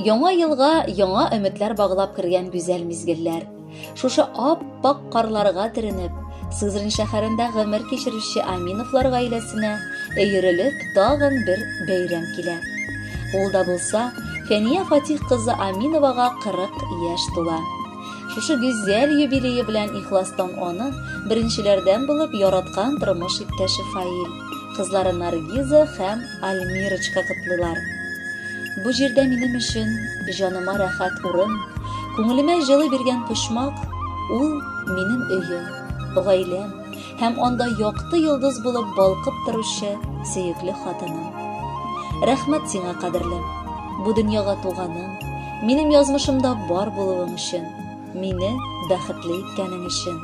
Яңа елга яңа өметләр баглап кергән гүзәл мизгелләр. Шушы ап-пак карларга теренеп, Сызрань шәһәрендә гомер кичерүче Аминовлар гаиләсенә өйрелеп тагын бер бәйрәм килә. Ул да булса, Фәния Фатих кызы Аминовага 40 яшь тула. Шушы гүзәл юбилее белән ихластан аны беренчеләрдән булып яраткан тормыш иптәше Фаил, кызлары Наргиза һәм Альмирочка котлыйлар. Бу җирдә минем өчен җаныма рәхәт урын, күңелемә җылы биргән почмак, ул минем өем, гаиләм һәм анда якты йолдыз булып балкып торучы сөекле хатыным. Рәхмәт сиңа, кадерлем, бу дөньяга туганың, минем язмышымда бар булуың өчен, мине бәхетле иткәнең өчен.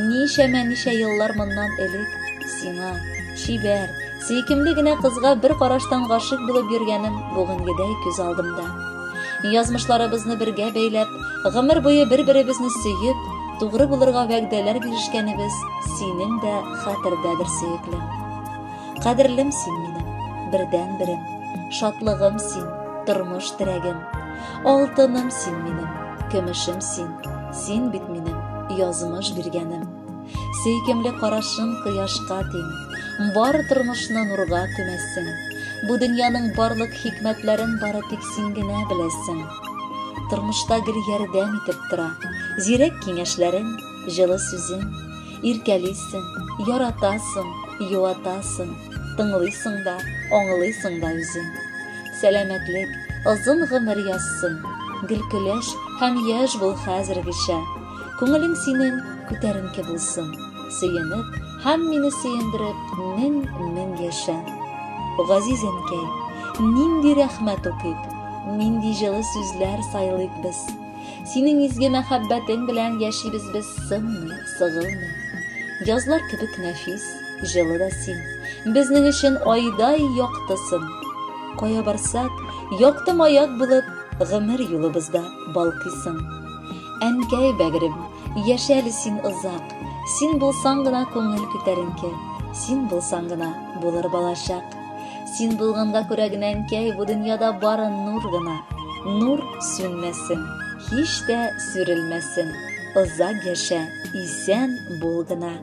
Ничә еллар моннан элек сиңа, чибәр, сөйкемле генә кызга бер караштан гашык булып йөргәнем бүгенгедәй күз алдымда. Язмышларыбызны бергә бәйләп, гомер буе бер-беребезне сөеп, тугры булырга вәгъдәләр биришкәнебез синең дә хәтердәдер, сөеклем. Кадерлем син минем, бердән-берем, шатлыгым син, тормыш терәгем, алтыным син минем, көмешем син, син бит минем язмыш биргәнем. Сөйкемле карашың кояшка тиң, бар тормышны нурга күмәсең. Бу дөньяның барлык хикмәтләрен бары тик син генә беләсең. Тормышта гел ярдәм итеп тора, зирәк киңәшләрең, җылы сүзең, иркәлисең, яратасың, юатасың, тыңлыйсың да, аңлыйсың да үзең. Сәламәтлек, озын гомер язсын, гел көләш һәм яшь бул хәзергечә. Күңелең синең күтәренке булсын, сөенеп һәм мине сөендереп мең яшә. Газиз әнкәй, нинди рәхмәт укыйк, нинди җылы сүзләр сайлыйк без. Синең изге мәхәббәтең белән яшибез без сынмый, сыгылмый. Язлар кебек нәфис, җылы да син, безнең өчен айдай яктысың. Кая барсак, якты маяк булып, гомер юлыбызда балкыйсың. Әнкәй бәгрем, яшәле син озак, син булсаң гына күңел күтәренке, син булсаң гына булыр балачак. Син булганга күрә генә, әнкәй, бу дөньяда бары нур гына, нур сүнмәсен, һич тә сүрелмәсен, озак яшә, исән бул гына.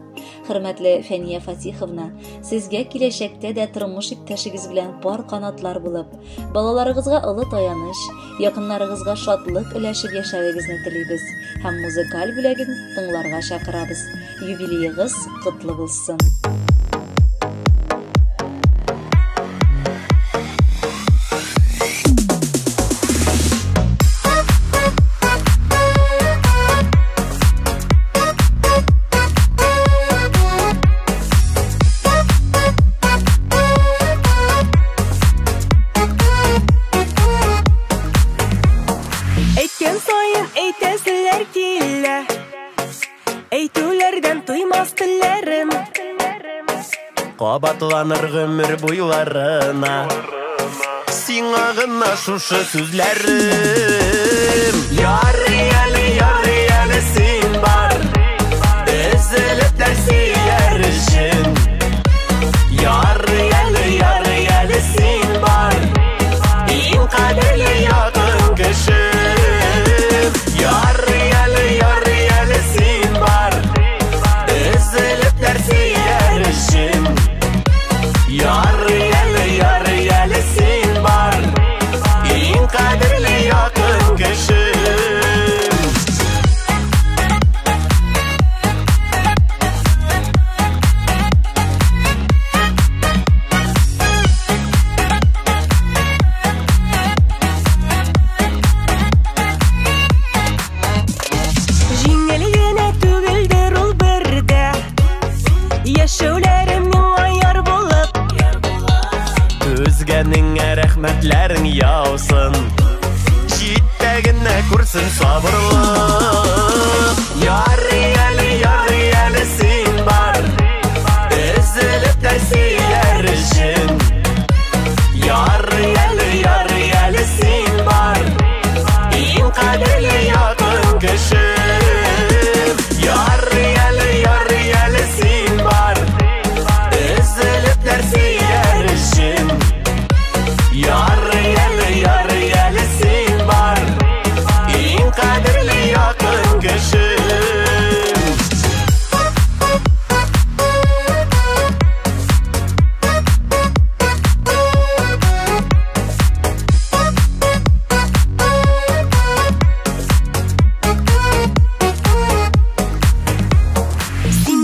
Хөрмәтле Фәния Фатиховна, сезгә киләчәктә дә тормыш иптәшегез белән пар канатлар булып, балаларыгызга олы таяныч, якыннарыгызга шатлык өләшеп яшәвегезне телибез һәм музыкаль бүләген тыңларга чакырабыз. Юбилеегыз котлы булсын. Кабатланыр гомер буйларына, сиңа гына шушы сүзләрем. Ярый әле син бар, өзелеп тә сөяр өчен. Ярый әле син бар, иң кадерле якын кешем. Ярый әле син бар, өзелеп тә сөяр өчен. Ярый әле син бар, иң кадерле якын кешем. Җиңел генә түгелдер ул бердә, яшәүләрем миңа яр булып. Үзгәнеңә рәхмәтләрең яусын, җиттәгенә күрсен сабырлык. Ярый әле син бар, өзелеп тә сөяр өчен. Ярый әле син бар, иң кадерле якын кешем. Ярый әле син бар, өзелеп тә сөяр өчен. Ярый әле син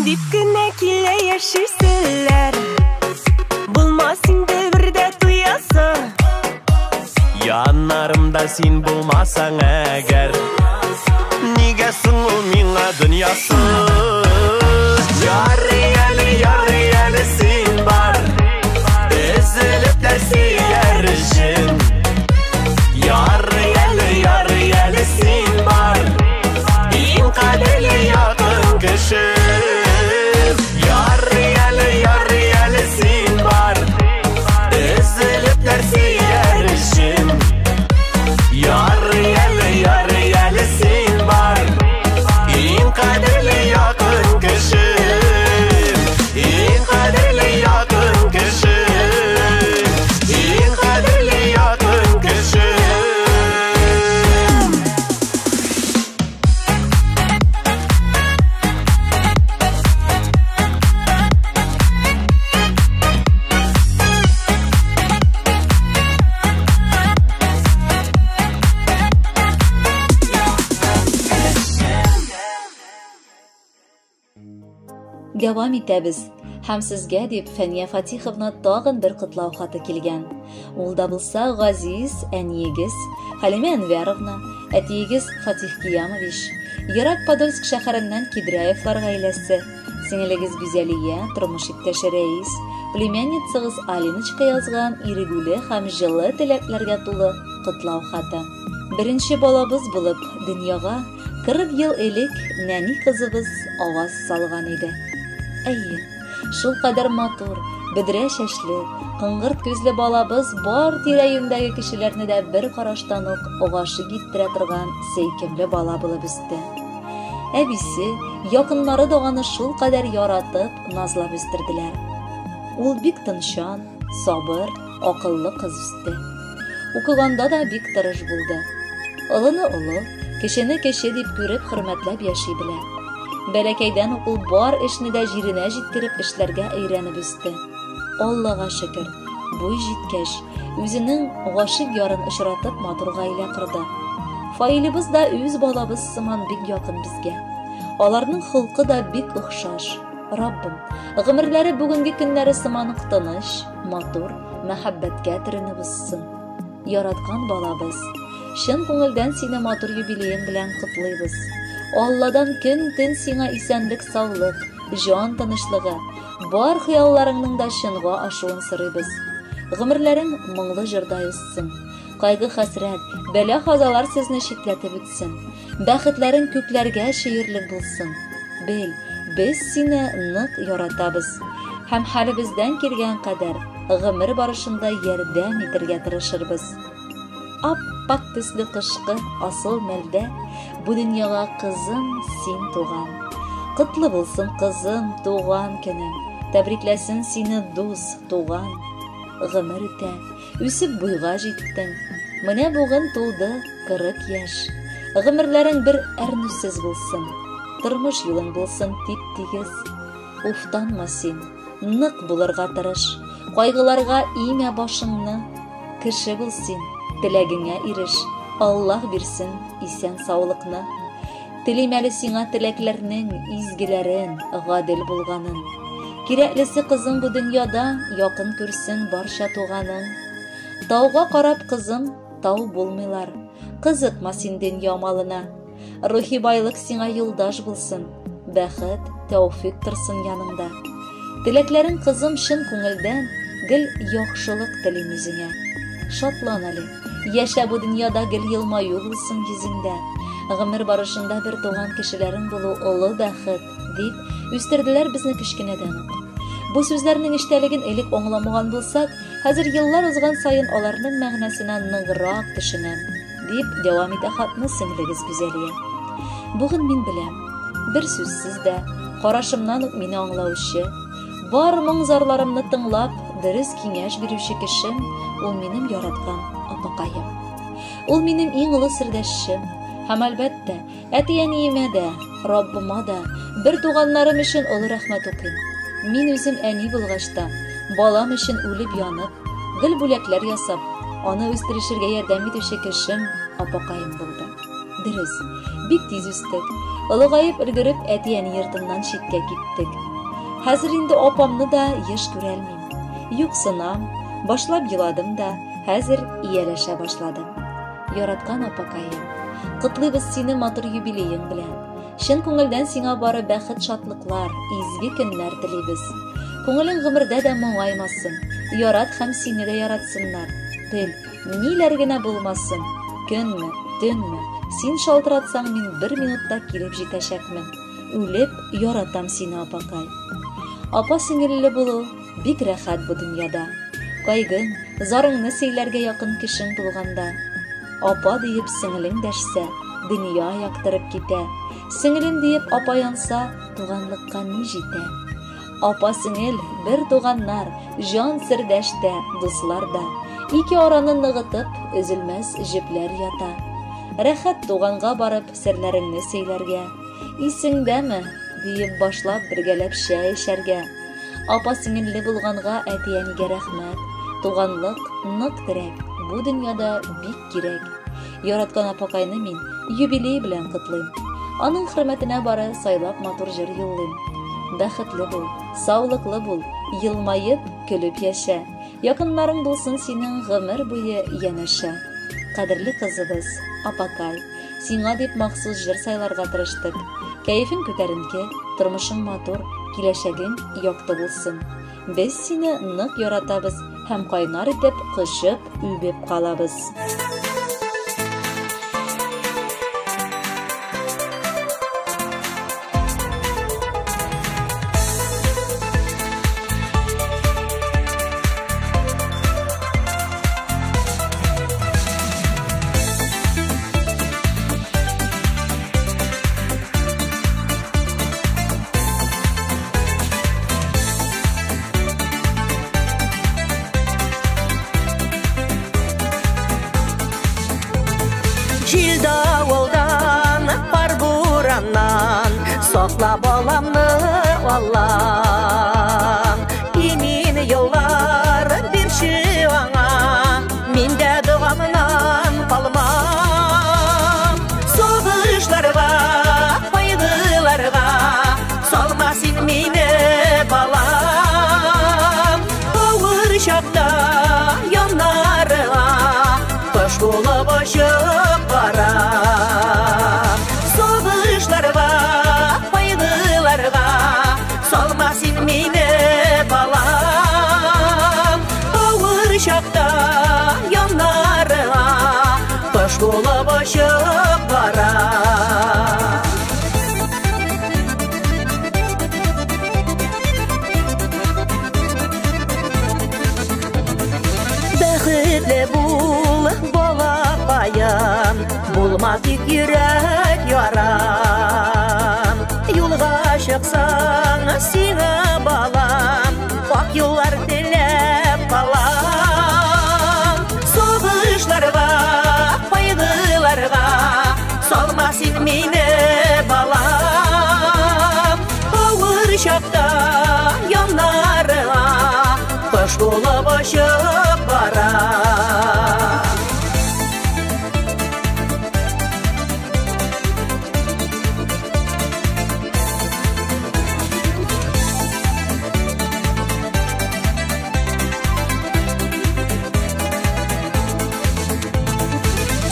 Дип кенә килә яшерселәр, булмас инде бердә туясы. Яннарымда син булмасаң әгәр, нигә соң ул миңа дөньясы? Ярый әле син бар, өзелеп тә сөяр өчен. Ярый әле син бар, иң кадерле якын кеше. Ярый әле син бар, өзелеп тә сөяр өчен. Ярый әле син бар, иң кадерле якын кеше. Иң кадерле якын кеше. Иң кадерле якын кеше. Devam итәбез. Һәм сезгә дип Фәния Фатиховна тагын бер котлау хаты килгән. Ул да булса газиз әниегез Хәлимә Әнвәровна, әтиегез Фатих Киямович, Ерак Подольск шәһәреннән Кидраевлар гаиләсе, сеңелегез Гүзәлия, тормыш иптәше Рәис, племянницагыз Алиночка язган ирегүле һәм җылы теләкләргә тулы котлау хаты. Беренче балабыз булып дөньяга 40 ел элек нәни кызыбыз аваз салган иде. Әйе, шул кадәр матур, бедрә чәчле, кыңгырт күзле балабыз бар тирә-юньдәге кешеләрне дә бер караштан ук угашы китерә торган сөйкемле бала булып үсте. Әбисе, якыннары да аны шул кадәр яратып, назлап үстерделәр. Ул бик тынчан, сабыр, акыллы кыз үсте. Укыганда да бик тырыш булды. Олыны олы, кешене кеше дип күреп хөрмәтләп яши белә. Бәләкәйдән ул бар эшне дә җиренә җиткереп эшләргә өйрәнеп үсте. Аллага шөкер, буй җиткәч, үзенең гашыйк ярын очратып матур гаилә корды. Фаилыбыз да үз балабыз сыман бик якын безгә. Аларның холкы да бик охшаш. Раббым, гомерләре бүгенге көннәре сыман тыныч, матур, мәхәббәткә төренеп үссен. Яраткан балабыз, чын күңелдән сине матур юбилеең белән котлыйбыз. Алладан көн-төн сиңа исәнлек, саулык, җан тынычлыгы, бар хыялларыңның да чынга ашуын сорыйбыз. Гомерләрең моңлы җырда үссен. Кайгы-хәсрәт, бәла-казалар сезне читләтеп үтсен. Бәхетләрең күкләргә чөерлек булсын. Бел, без сине нык яратабыз. Һәм хәлебездән килгән кадәр гомер барышында ярдәм итәргә тырышырбыз. Аппак төсле кышкы асыл мәлдә бу дөньяга кызым син туган. Котлы булсын кызым туган көнең. Тәбрикләсен сине дус туган. Гомер үтә, үсеп буйга җиттең. Менә бүген тулды 40 яшь. Гомерләрең бер әрнүсез булсын. Тормыш юлың булсын тип-тигез. Уфтанма син, нык булырга тырыш. Кайгыларга имә башыңны. Кеше бул син, теләгеңә иреш. Аллаһ бирсен исән саулыкны. Телим әле сиңа теләкләрнең изгеләрен, гадел булганын. Кирәклесе кызым бу дөньяда якын күрсен барча туганың. Тауга карап кызым, тау булмыйлар. Кызыкма син дөнья малына. Рухи байлык сиңа юлдаш булсын. Бәхет, тәүфик торсын яныңда. Теләкләрең кызым чын күңелдән, гел яхшылык телим үзеңә. Шатлан әле. Яшә бу дөньяда гел елмаю булсын йөзеңдә. Гомер барышында бер туган кешеләрең булу олы бәхет, дип үстерделәр безне кечкенәдән үк. Бу сүзләрнең эчтәлеген элек аңламаган булсак, хәзер еллар узган саен аларның мәгънәсенә ныграк төшенәм, дип дәвам итә хатны сеңлегез Гүзәлия. Бүген мин беләм, бер сүзсез дә, карашымнан ук мине аңлаучы, бар моң-зарларымны тыңлап, дөрес киңәш бирүче кешем, ул минем яраткан апакаем. Ул минем иң олы сердәшем, һәм әлбәттә, әти-әниемә дә, Раббыма да, бер туганнарым өчен олы рәхмәт укыйм. Мин үзем әни булгач та, балам өчен үлеп янып, гел бүләкләр ясап, аны үстерешергә ярдәм итүче кешем апакаем булды. Дөрес, бик тиз үстек. Ылыгайып өлгөрүп әтияне йортымнан читкә киттек. Хәзер инде апамны да еш күрәлмим. Юксынам, башлап йыладым да, хәзер ияләшә башладым. Яраткан апакаем, котлыйбыз сине матур юбилеең белән. Чын күңелдән сиңа бары бәхет, шатлыклар, изге көннәр телибез. Күңелең гомердә дә моңаймасын, ярат һәм сине дә яратсыннар. Тел, ниләр генә булмасын, көнме, төнме, син шалтыратсаң, мин 1 минутта килеп җитәчәкмен. Үлеп яратам сине, апакай. Апа сеңелле булу бик рәхәт бу дөньяда. Кайгың, зарыңны сөйләргә якын кешең булганда. Апа диеп сеңелең дәшсә, дөнья яктырып китә. Сеңелем диеп апа янса, туганлыкка ни җитә. Апа сеңел, бер туганнар, җан сердәштә, дуслар да. Ике араны ныгытып, өзелмәс җепләр ята. Рәхәт туганга барып, серләреңне сөйләргә. Исеңдәме? Диеп башлап бергәләп чәй эчәргә. Апа сеңелле булганга әтиянигә рәхмәт. Туганлык нык терәк, бу дөньяда бик кирәк. Яраткан апакайны мин юбилей белән котлыйм. Аның хөрмәтенә бары сайлап матур җыр юллыйм. Бәхетле бул, саулыклы бул, елмаеп, көлеп яшә. Якыннарың булсын синең гомер буе янәшә. Кадерле кызыбыз, апакай, сиңа дип махсус җыр сайларга тырыштык. Кәефең күтәренке, тормышың матур, киләчәгең якты булсын. Без сине нык яратабыз һәм кайнар итеп кышып, үбеп калабыз. Җил давылдан, пар бураннан, сакла баламны Аллам. Имин еллар бирче аңа, мин дә дуамнан калмам. Сугышларга, кайгыларга, салма син мине балам. Авыр чакта яннарга, кош булып очып барам. Сугышларга, кайгыларга, салма син мине балам. Авыр чакта яннарга, кош булып очып барам. Бәхетле бул, балакаем, булма тик йөрәк ярам. Юлга чыксаң, сиңа балам, ак юллар теләп калам. Сугышларга, кайгыларга, салма син мине балам. Авыр чакта яннарга, кош булып очып барам.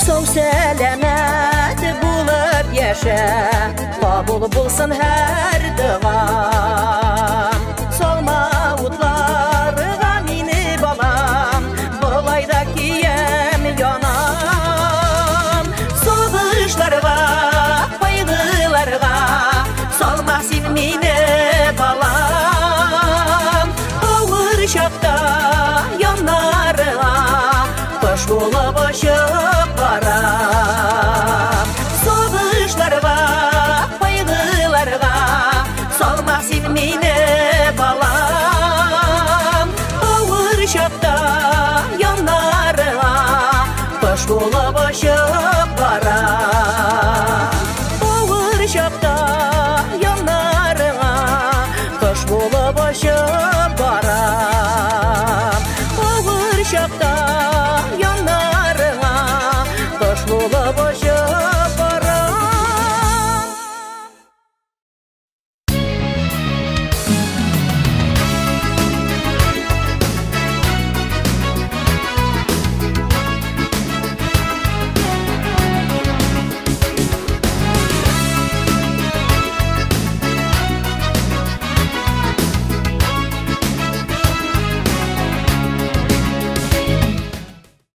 Сау сәламәт булып яшә, кабул булсын һәр догам. Салма утларга мине балам, болай да киям янам. Сугышларга, кайгыларга, салма син мине балам. Авыр чакта яннарга, кош булып очып барам. Сугышларга, кайгыларга, салма син мине балам. Авыр чакта яннарга, кош булып очып барам. Авыр чакта яннарга, кош булып очып